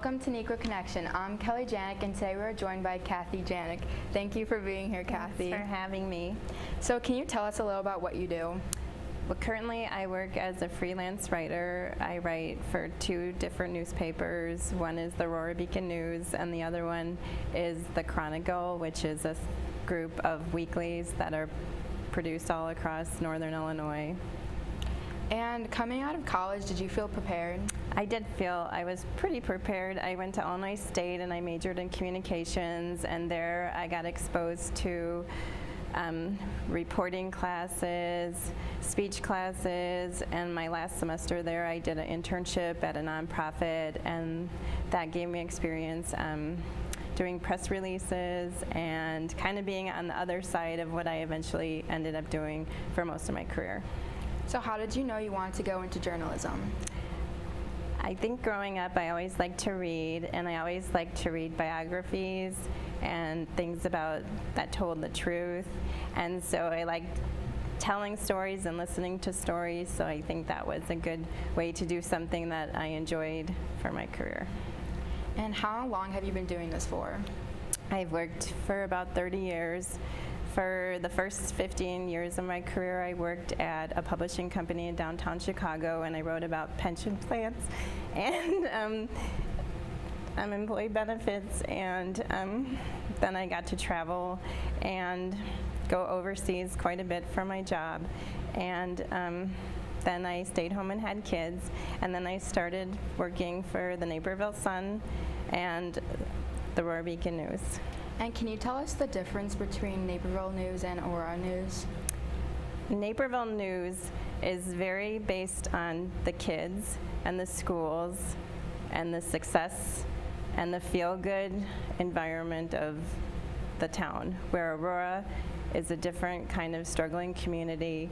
Welcome to Negro Connection. I'm Kelly Janik, and today we're joined by Kathy Janik. Thank you for being here, Kathy. Thanks for having me. So can you tell us a little about what you do? Well, currently I work as a freelance writer. I write for two different newspapers. One is the Aurora Beacon News, and the other one is the Chronicle, which is a group of weeklies that are produced all across northern Illinois. And coming out of college, did you feel prepared? I did feel I was pretty prepared. I went to Illinois State and I majored in communications, and there I got exposed to reporting classes, speech classes, and my last semester there I did an internship at a nonprofit, and that gave me experience doing press releases and kind of being on the other side of what I eventually ended up doing for most of my career. So how did you know you wanted to go into journalism? I think growing up I always liked to read, and I always liked to read biographies and things about that told the truth, and so I liked telling stories and listening to stories, so I think that was a good way to do something that I enjoyed for my career. And how long have you been doing this for? I've worked for about 30 years. For the first 15 years of my career, I worked at a publishing company in downtown Chicago, and I wrote about pension plans and employee benefits, and then I got to travel and go overseas quite a bit for my job, and then I stayed home and had kids, and then I started working for the Naperville Sun and the Aurora Beacon News. And can you tell us the difference between Naperville News and Aurora News? Naperville News is very based on the kids and the schools and the success and the feel-good environment of the town, where Aurora is a different kind of struggling community,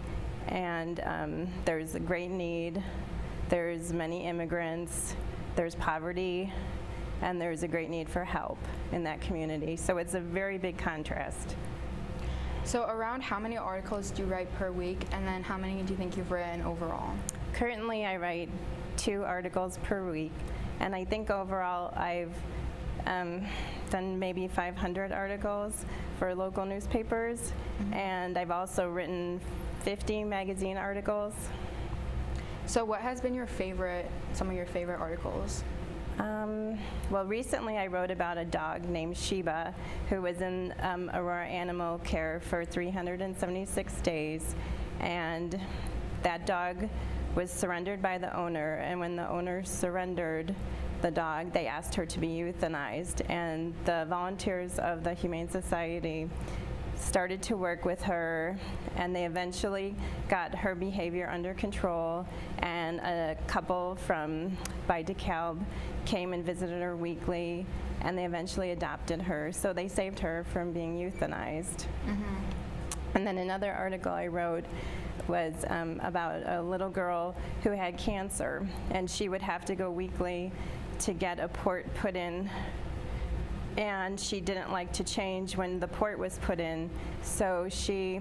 and there's a great need, there's many immigrants, there's poverty, and there's a great need for help in that community. So it's a very big contrast. So around how many articles do you write per week, and then how many do you think you've written overall? Currently I write 2 articles per week, and I think overall I've done maybe 500 articles for local newspapers, and I've also written 50 magazine articles. So what has been some of your favorite articles? Well, recently I wrote about a dog named Sheba who was in Aurora Animal Care for 376 days, and that dog was surrendered by the owner, and when the owner surrendered the dog, they asked her to be euthanized, and the volunteers of the Humane Society started to work with her, and they eventually got her behavior under control, and a couple by DeKalb came and visited her weekly, and they eventually adopted her, so they saved her from being euthanized. And then another article I wrote was about a little girl who had cancer, and she would have to go weekly to get a port put in, and she didn't like to change when the port was put in, so she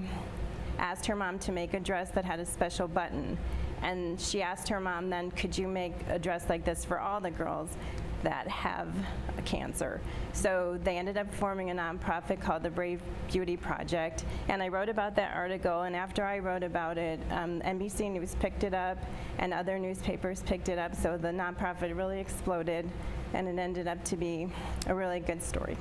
asked her mom to make a dress that had a special button, and she asked her mom then, could you make a dress like this for all the girls that have cancer? So they ended up forming a nonprofit called the Brave Beauty Project, and I wrote about that article, and after I wrote about it, NBC News picked it up and other newspapers picked it up, so the nonprofit really exploded, and it ended up to be a really good story.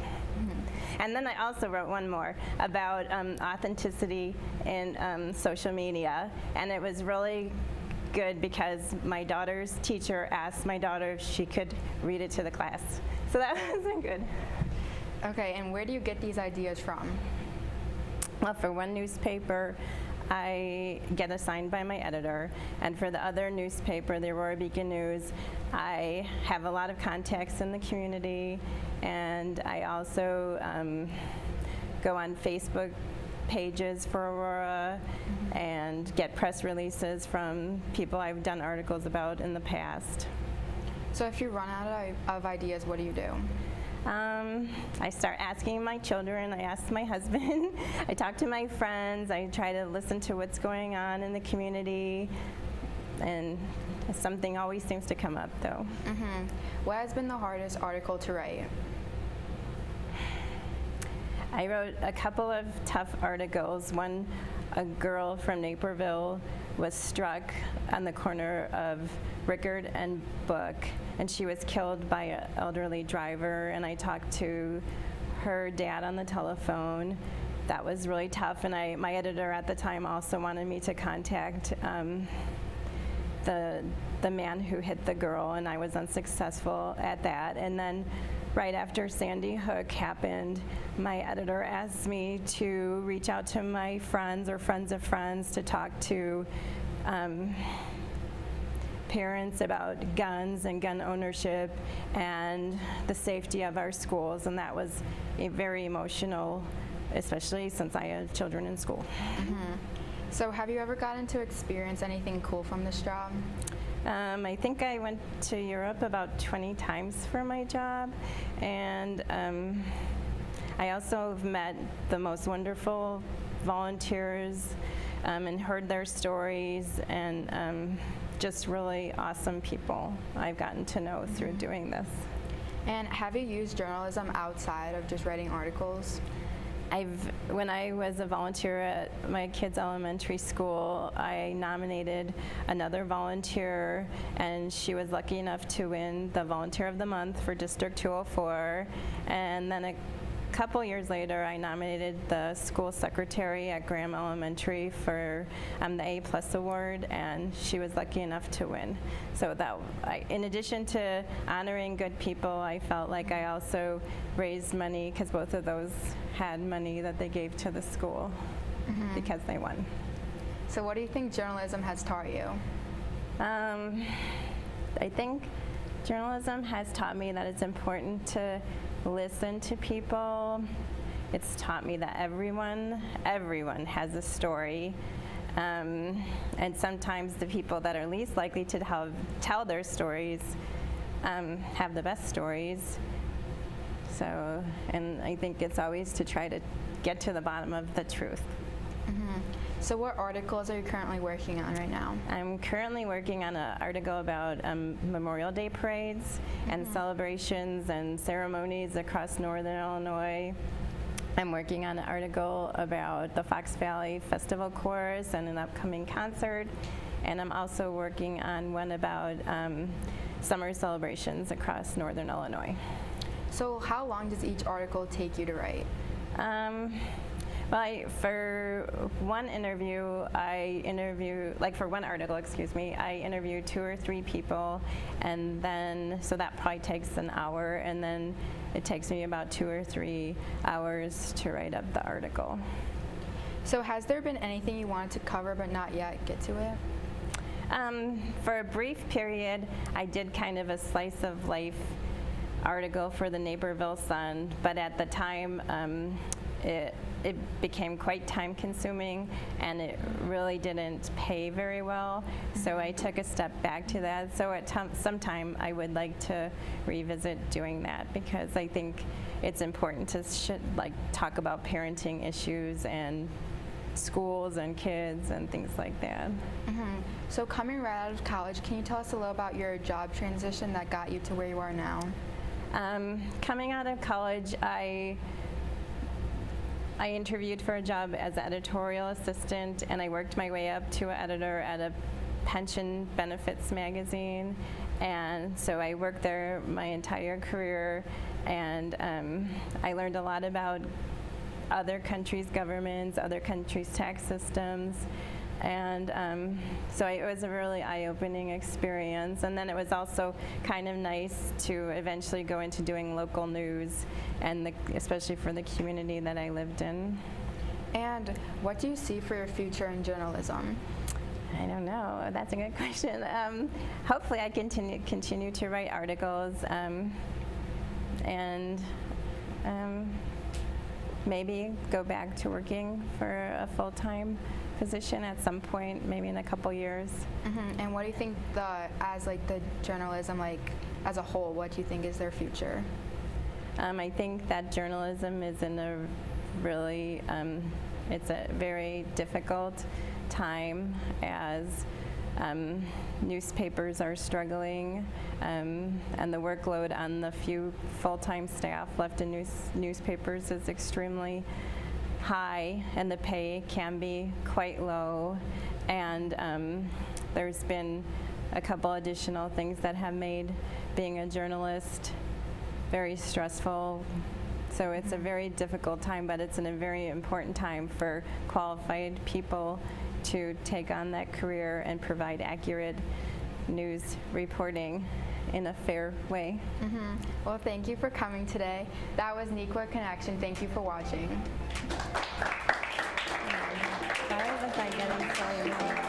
And then I also wrote one more about authenticity in social media, and it was really good because my daughter's teacher asked my daughter if she could read it to the class. So that was good. Okay, and where do you get these ideas from? Well, for one newspaper, I get assigned by my editor, and for the other newspaper, the Aurora Beacon News, I have a lot of contacts in the community, and I also go on Facebook pages for Aurora and get press releases from people I've done articles about in the past. So if you run out of ideas, what do you do? I start asking my children, I ask my husband, I talk to my friends, I try to listen to what's going on in the community, and Something always seems to come up, though. What has been the hardest article to write? I wrote a couple of tough articles. One, a girl from Naperville was struck on the corner of Rickard and Book, and she was killed by an elderly driver, and I talked to her dad on the telephone. That was really tough, and my editor at the time also wanted me to contact the man who hit the girl, and I was unsuccessful at that. And then right after Sandy Hook happened, my editor asked me to reach out to my friends or friends of friends to talk to parents about guns and gun ownership and the safety of our schools, and that was very emotional, especially since I had children in school. So have you ever gotten to experience anything cool from this job? I think I went to Europe about 20 times for my job, and I also have met the most wonderful volunteers and heard their stories, and just really awesome people I've gotten to know through doing this. And have you used journalism outside of just writing articles? When I was a volunteer at my kids' elementary school, I nominated another volunteer, and she was lucky enough to win the Volunteer of the Month for District 204. And then a couple years later, I nominated the school secretary at Graham Elementary for the A+ award, and she was lucky enough to win. So in addition to honoring good people, I felt like I also raised money, because both of those had money that they gave to the school because they won. So what do you think journalism has taught you? I think journalism has taught me that it's important to listen to people. It's taught me that everyone has a story. And sometimes the people that are least likely to tell their stories have the best stories. So, and I think it's always to try to get to the bottom of the truth. So what articles are you currently working on right now? I'm currently working on an article about Memorial Day parades and celebrations and ceremonies across Northern Illinois. I'm working on an article about the Fox Valley Festival Chorus and an upcoming concert. And I'm also working on one about summer celebrations across Northern Illinois. So how long does each article take you to write? Well, for one article, I interview 2 or 3 people, and then, so that probably takes an hour, and then it takes me about 2 or 3 hours to write up the article. So has there been anything you wanted to cover but not yet get to it? For a brief period, I did kind of a slice of life article for the Naperville Sun, but at the time, it became quite time-consuming, and it really didn't pay very well. So I took a step back to that. So at some time, I would like to revisit doing that, because I think it's important to talk about parenting issues and schools and kids and things like that. So coming right out of college, can you tell us a little about your job transition that got you to where you are now? Coming out of college, I interviewed for a job as editorial assistant, and I worked my way up to an editor at a pension benefits magazine. And so I worked there my entire career, and I learned a lot about other countries' governments, other countries' tax systems. And so it was a really eye-opening experience. And then it was also kind of nice to eventually go into doing local news, and especially for the community that I lived in. And what do you see for your future in journalism? I don't know. That's a good question. Hopefully I continue to write articles, and maybe go back to working for a full-time position at some point, maybe in a couple years. And what do you think as the journalism, as a whole, what do you think is their future? I think that journalism is in a really, it's a very difficult time, as Newspapers are struggling, and the workload on the few full-time staff left in newspapers is extremely high, and the pay can be quite low. And there's been a couple additional things that have made being a journalist very stressful. So it's a very difficult time, but it's a very important time for qualified people to take on that career and provide accurate news reporting in a fair way. Well, thank you for coming today. That was Nequa Connection. Thank you for watching. Sorry if I get into